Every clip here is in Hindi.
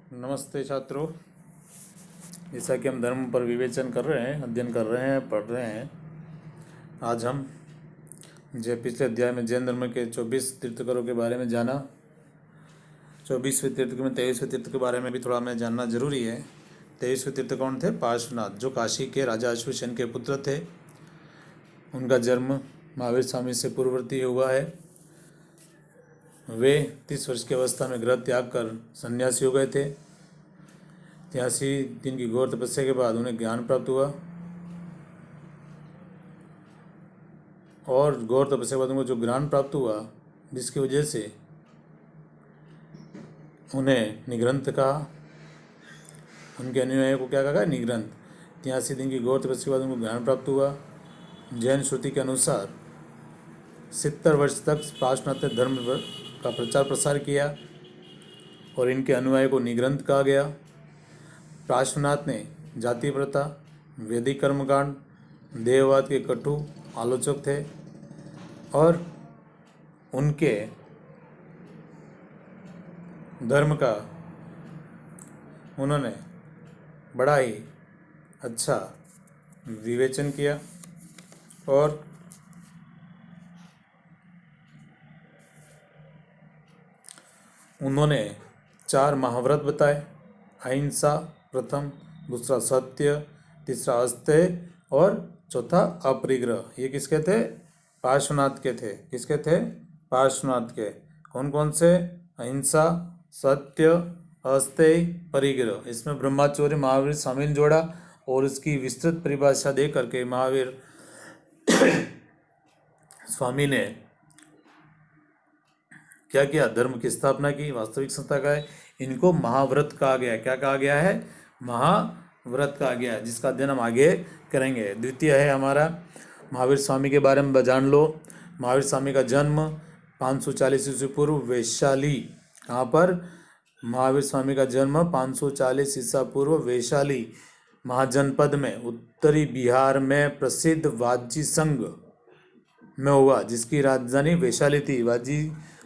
नमस्ते छात्रों। जैसा कि हम धर्म पर विवेचन कर रहे हैं, अध्ययन कर रहे हैं, पढ़ रहे हैं, आज हम जो पिछले अध्याय में जैन धर्म के 24 तीर्थंकरों के बारे में जाना, 24वें तीर्थ में 23वें तीर्थ के बारे में भी थोड़ा हमें जानना जरूरी है। 23वें तीर्थ कौन थे? पार्श्वनाथ, जो काशी के राजा अश्वसेन के पुत्र थे। उनका जन्म महावीर स्वामी से पूर्ववर्ती हुआ है। वे 30 वर्ष की अवस्था में गृह त्याग कर सन्यासी हो गए थे। 83 दिन की घोर तपस्या के बाद उन्हें ज्ञान प्राप्त हुआ और घोर तपस्या के बाद उनको जो ज्ञान प्राप्त हुआ, जिसकी वजह से उन्हें निग्रंथ कहा। उनके अनुयायियों को क्या कहा? निग्रंथ। 83 दिन की घोर तपस्या के बाद उनको ज्ञान प्राप्त हुआ। जैन श्रुति के अनुसार 70 वर्ष तक पार्श्वनाथ ने धर्म का प्रचार प्रसार किया और इनके अनुयायियों को निग्रंथ कहा गया। पार्श्वनाथ ने जाति प्रथा, वैदिक कर्मकांड, देववाद के कटु आलोचक थे और उनके धर्म का उन्होंने बड़ा ही अच्छा विवेचन किया और उन्होंने 4 महाव्रत बताए। अहिंसा प्रथम, दूसरा सत्य, तीसरा अस्तेय और चौथा अपरिग्रह। ये किसके थे? पार्श्वनाथ के थे। किसके थे? पार्श्वनाथ के। कौन कौन से? अहिंसा, सत्य, अस्तेय, परिग्रह। इसमें ब्रह्मचर्य महावीर स्वामी ने जोड़ा और इसकी विस्तृत परिभाषा दे करके महावीर स्वामी ने क्या किया? धर्म की स्थापना की। वास्तविक संस्था का है, इनको महाव्रत कहा गया। क्या कहा गया है? महाव्रत कहा गया, जिसका अध्ययन हम आगे करेंगे। द्वितीय है हमारा महावीर स्वामी के बारे में जान लो। महावीर स्वामी का जन्म 540 ईस्वी पूर्व वैशाली। कहाँ पर? महावीर स्वामी का जन्म 540 ईसा पूर्व वैशाली महाजनपद में उत्तरी बिहार में प्रसिद्ध वाजी संघ में हुआ, जिसकी राजधानी वैशाली थी।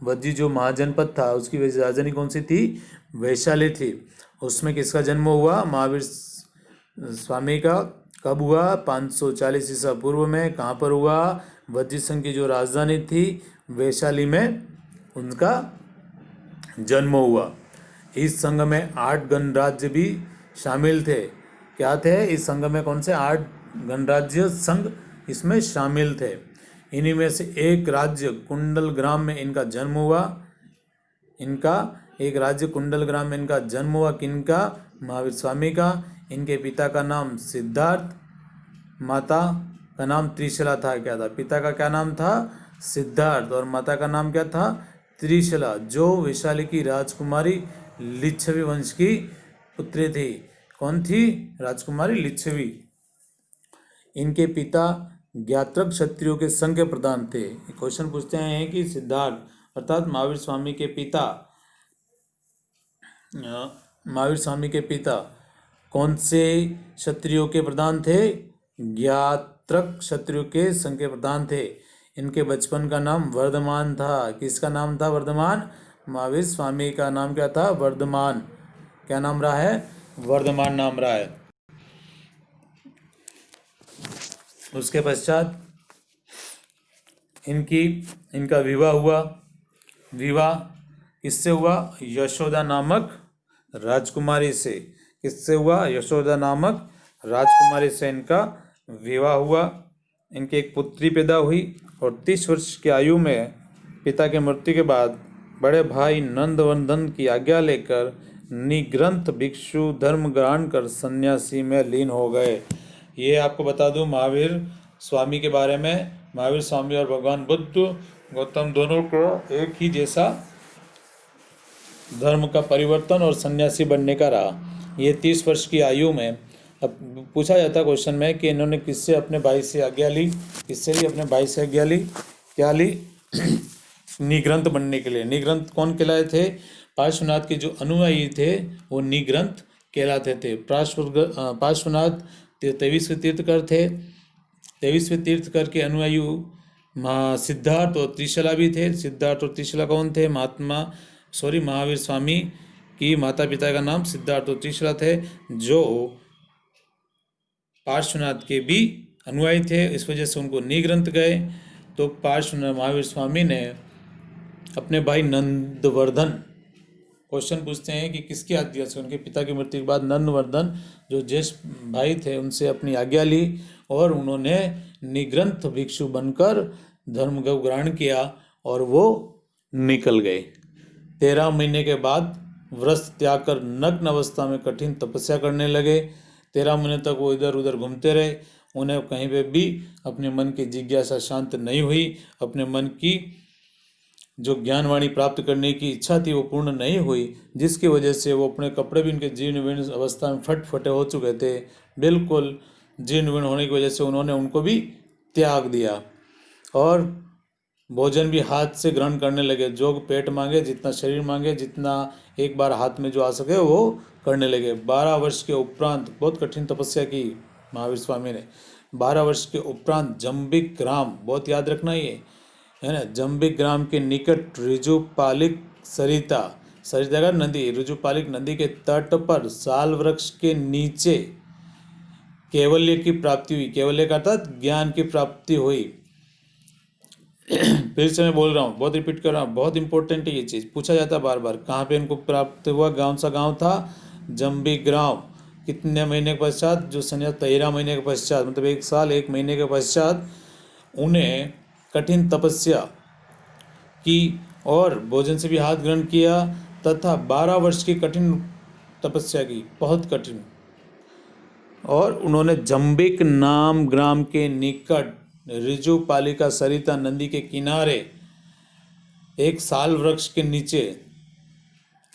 वाजी जो महाजनपद था उसकी राजधानी कौन सी थी? वैशाली थी। उसमें किसका जन्म हुआ? महावीर स्वामी का। कब हुआ? 540 ईसा पूर्व में। कहाँ पर हुआ? वज्जी संघ की जो राजधानी थी वैशाली में उनका जन्म हुआ। इस संघ में 8 गणराज्य भी शामिल थे। क्या थे इस संघ में? कौन से? 8 गणराज्य संघ इसमें शामिल थे। इन्हीं में से एक राज्य कुंडलग्राम में इनका जन्म हुआ। एक राज्य कुंडलग्राम में इनका जन्म हुआ। किनका? महावीर स्वामी का। इनके पिता का नाम सिद्धार्थ, माता का नाम त्रिशला था। क्या था? पिता का क्या नाम था? सिद्धार्थ और माता का नाम क्या था? त्रिशला, जो वैशाली की राजकुमारी लिच्छवी वंश की पुत्री थी। कौन थी? राजकुमारी लिच्छवी। इनके पिता ज्ञात्रक क्षत्रियों के संघ के प्रधान थे। क्वेश्चन पूछते हैं कि सिद्धार्थ अर्थात महावीर स्वामी के पिता कौन से क्षत्रियों के प्रधान थे? ज्ञात्रक क्षत्रियों के संघ के प्रधान थे। इनके बचपन का नाम वर्धमान था। किसका नाम था? वर्धमान। महावीर स्वामी का नाम क्या था? वर्धमान। क्या नाम रहा है? वर्धमान नाम रहा है। उसके पश्चात इनका विवाह हुआ। विवाह किससे हुआ? यशोदा नामक राजकुमारी से। किससे हुआ? यशोदा नामक राजकुमारी से इनका विवाह हुआ। इनकी एक पुत्री पैदा हुई और 30 वर्ष की आयु में पिता के मृत्यु के बाद बड़े भाई नंदवर्धन की आज्ञा लेकर निग्रंथ भिक्षु धर्म ग्रहण कर सन्यासी में लीन हो गए। ये आपको बता दूं महावीर स्वामी के बारे में। महावीर स्वामी और भगवान बुद्ध गौतम दोनों को एक ही जैसा धर्म का परिवर्तन और सन्यासी बनने का रहा। ये 30 वर्ष की आयु में, अब पूछा जाता क्वेश्चन में कि इन्होंने किससे अपने भाई से आज्ञा ली? किससे ली? अपने भाई से आज्ञा ली। क्या ली? निग्रंथ बनने के लिए। निग्रंथ कौन कहलाए थे? पार्श्वनाथ के जो अनुयायी थे वो निग्रंथ कहलाते थे। पार्श्वनाथ 23वें तीर्थकर थे। 23वें तीर्थकर के अनुयायी सिद्धार्थ और त्रिशला भी थे। सिद्धार्थ और त्रिशला कौन थे? महावीर स्वामी कि माता पिता का नाम सिद्धार्थ और त्रिशला थे, जो पार्श्वनाथ के भी अनुयायी थे। इस वजह से उनको निग्रंथ गए। तो पार्श्वनाथ महावीर स्वामी ने अपने भाई नंदवर्धन, क्वेश्चन पूछते हैं कि किसकी आज्ञा से, उनके पिता की मृत्यु के बाद नंदवर्धन जो ज्येष्ठ भाई थे उनसे अपनी आज्ञा ली और उन्होंने निग्रंथ भिक्षु बनकर धर्म को ग्रहण किया और वो निकल गए। 13 महीने के बाद व्रत त्याग कर नग्न अवस्था में कठिन तपस्या करने लगे। 13 महीने तक वो इधर उधर घूमते रहे। उन्हें कहीं पे भी अपने मन की जिज्ञासा शांत नहीं हुई। अपने मन की जो ज्ञानवाणी प्राप्त करने की इच्छा थी वो पूर्ण नहीं हुई, जिसकी वजह से वो अपने कपड़े भी उनके जीर्ण वीर्ण अवस्था में फटे हो चुके थे। बिल्कुल जीर्ण वीर्ण होने की वजह से उन्होंने उनको भी त्याग दिया और भोजन भी हाथ से ग्रहण करने लगे। जो पेट मांगे, जितना शरीर मांगे, जितना एक बार हाथ में जो आ सके वो करने लगे। 12 वर्ष के उपरांत बहुत कठिन तपस्या की महावीर स्वामी ने। 12 वर्ष के उपरांत जम्बिक ग्राम, बहुत याद रखना ये है ना, जम्बिक ग्राम के निकट ऋजुपालिक सरिता का नदी, ऋजुपालिक नदी के तट पर साल वृक्ष के नीचे कैवल्य की प्राप्ति हुई। कैवल्य का अर्थात ज्ञान की प्राप्ति हुई। फिर से मैं बोल रहा हूँ, बहुत रिपीट कर रहा हूँ, बहुत इंपॉर्टेंट है ये चीज़, पूछा जाता है बार बार। कहाँ पे इनको प्राप्त हुआ? कौन सा गांव था? जम्बिक ग्राम। कितने महीने के पश्चात? जो सन 13 महीने के पश्चात, मतलब 1 साल 1 महीने के पश्चात उन्हें कठिन तपस्या की और भोजन से भी हाथ ग्रहण किया तथा 12 वर्ष की कठिन तपस्या की, बहुत कठिन। और उन्होंने जम्बिक नाम ग्राम के निकट ऋजुपालिका सरिता नदी के किनारे एक साल वृक्ष के नीचे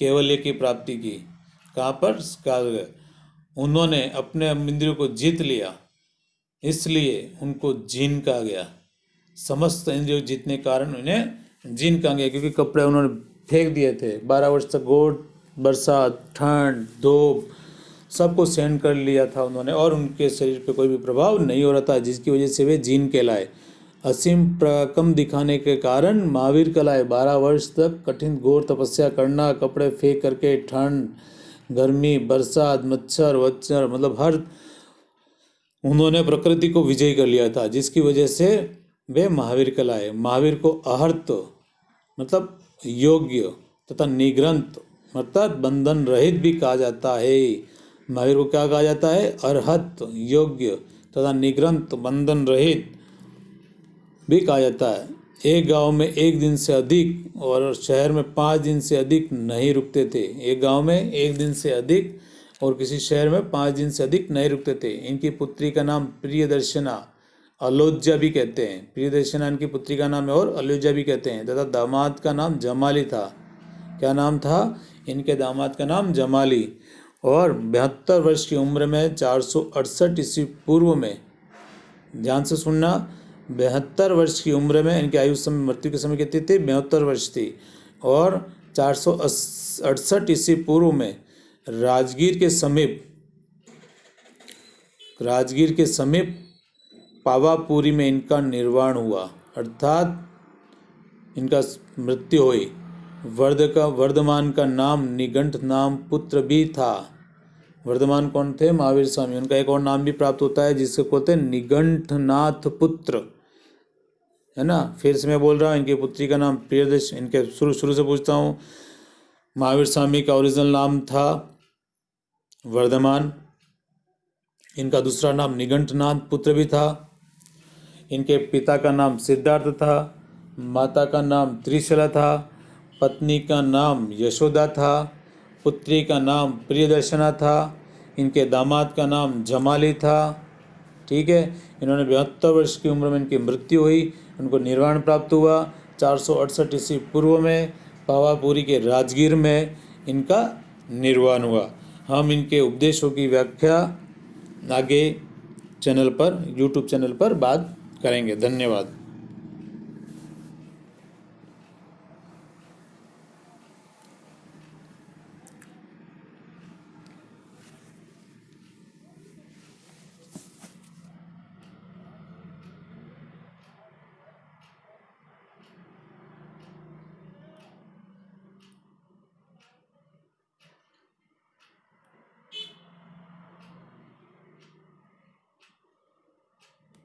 कैवल्य की प्राप्ति की। कहाँ पर? उन्होंने अपने इंद्रियों को जीत लिया, इसलिए उनको जीन कहा गया। समस्त इंद्रियों जीतने के कारण उन्हें जीन कहा गया, क्योंकि कपड़े उन्होंने फेंक दिए थे। 12 वर्ष तक गोड, बरसात, ठंड, धूप सबको सहन कर लिया था उन्होंने और उनके शरीर पे कोई भी प्रभाव नहीं हो रहा था, जिसकी वजह से वे जीन कहलाए। असीम पराक्रम दिखाने के कारण महावीर कहलाए। 12 वर्ष तक कठिन घोर तपस्या करना, कपड़े फेंक करके, ठंड, गर्मी, बरसात, मच्छर वच्छर, मतलब हर उन्होंने प्रकृति को विजय कर लिया था, जिसकी वजह से वे महावीर कहलाए। महावीर को अहर्त मतलब योग्य तथा निग्रंथ मतलब बंधन रहित भी कहा जाता है। महावीर को क्या कहा जाता है? अर्हत, योग्य तथा निग्रंथ, बंधन रहित भी कहा जाता है। एक गांव में 1 दिन से अधिक और शहर में 5 दिन से अधिक नहीं रुकते थे। एक गांव में 1 दिन से अधिक और किसी शहर में 5 दिन से अधिक नहीं रुकते थे। इनकी पुत्री का नाम प्रियदर्शना, अलोज्या भी कहते हैं। प्रियदर्शना इनकी पुत्री का नाम है और अलोज्या भी कहते हैं, तथा दामाद का नाम जमाली था। क्या नाम था? इनके दामाद का नाम जमाली। और 72 वर्ष की उम्र में 468 ईस्वी पूर्व में, ध्यान से सुनना, 72 वर्ष की उम्र में इनकी आयु समय, मृत्यु के समय कितनी थी? 72 वर्ष थी। और 468 ईस्वी पूर्व में राजगीर के समीप पावापुरी में इनका निर्वाण हुआ, अर्थात इनका मृत्यु हुई। वर्धमान का नाम निगंठ नाम पुत्र भी था। वर्धमान कौन थे? महावीर स्वामी। उनका एक और नाम भी प्राप्त होता है जिसको कहते हैं निगंठनाथ पुत्र, है ना। फिर से मैं बोल रहा हूँ, इनकी पुत्री का नाम प्रियदर्शनी। इनके शुरू से पूछता हूँ। महावीर स्वामी का ओरिजिनल नाम था वर्धमान। इनका दूसरा नाम निगंठनाथ पुत्र भी था। इनके पिता का नाम सिद्धार्थ था। माता का नाम त्रिशला था। पत्नी का नाम यशोदा था। पुत्री का नाम प्रियदर्शना था। इनके दामाद का नाम जमाली था। ठीक है। इन्होंने 72 वर्ष की उम्र में इनकी मृत्यु हुई। उनको निर्वाण प्राप्त हुआ 468 ईस्वी पूर्व में पावापुरी के राजगीर में इनका निर्वाण हुआ। हम इनके उपदेशों की व्याख्या आगे चैनल पर, यूट्यूब चैनल पर बात करेंगे। धन्यवाद।